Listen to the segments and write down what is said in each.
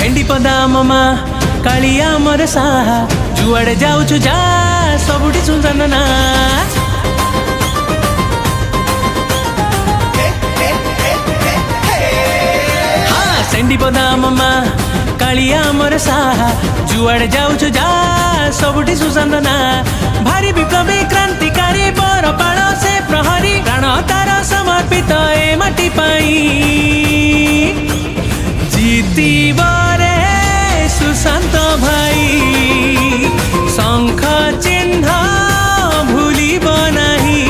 छेंडी पदा ममा कालिया मोर साहा जुआड़े जाऊछु जा सबुठी सुनसन ना। हाँ छेंडी पदा ममा कालिया मोर साहा जुआड़े जाऊछु जा सबुठी सुनसन ना। भारी विप्लवी क्रांतिकारी परपाल से प्रहरी प्राण तार समर्पित ए माटी पाई जीतीबरे सुशांत भाई शंख चिन्ह भूलिब नाही।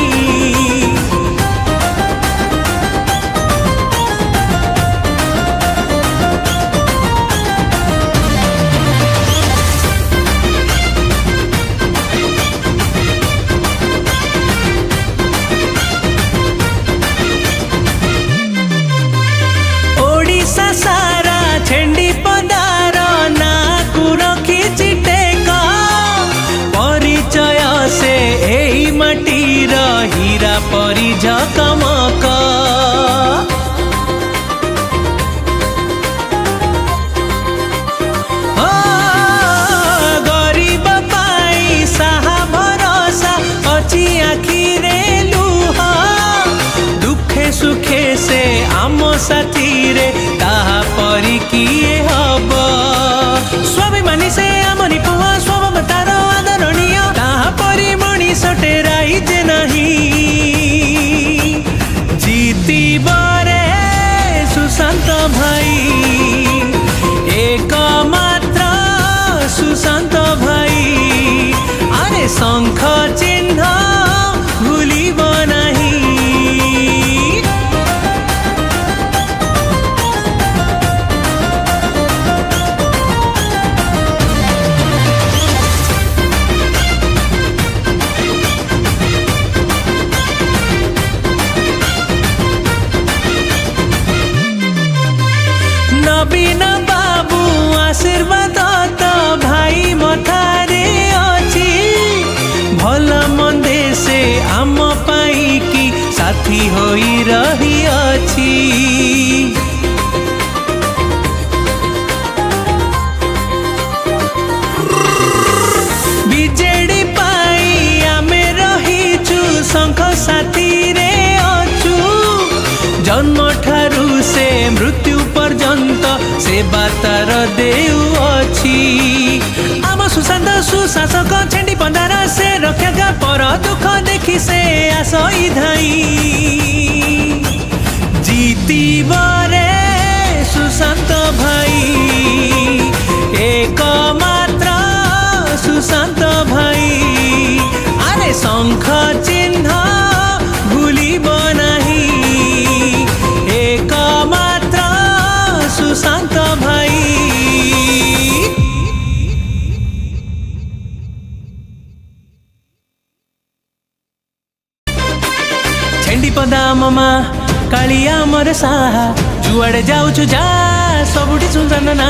ओडिशा सारा छेंडी पदार ना रखी चिटेक परिचय से एई माटीर हीरा परी झकमक। गरीब पाई साहा भरोसा अच्छी आखिरे लुह दुखे सुखे से आम साथी रे ताहा परी किए हब। स्वाभिमानी से आमनी पुआ स्वभावतार आदरणीय ताहा परी मणिषटे राइजे नाही जीतीबरे सुशांत भाई एकमात्र सुशांत भाई अरे शंख चिन्ह भूलिब नाही। नवीन बाबू आशीर्वाद तो भाई मथारे अच्छी भल मंदे से आम पाई की साथी होई रही अच्छी। बीजेडी पाई आमे रहीचु शंख साथी रे अछु जन्म ठारू से मृत्यु पर्यंत सेवा तार देउ अछि। आम सुशांत सुशासक छेंडी पंदार से रक्षक पर दुख देखी से आसई धाई जीतीबरे सुशांत भाई एकमात्र सुशांत भाई अरे शंख चिन्ह भूलिब नाही एकमात्र सुशांत भाई। छेंडी पदा ममा कालिया मोर साहा जुआड़े जाऊछु जा सबुठी सुनसन ना।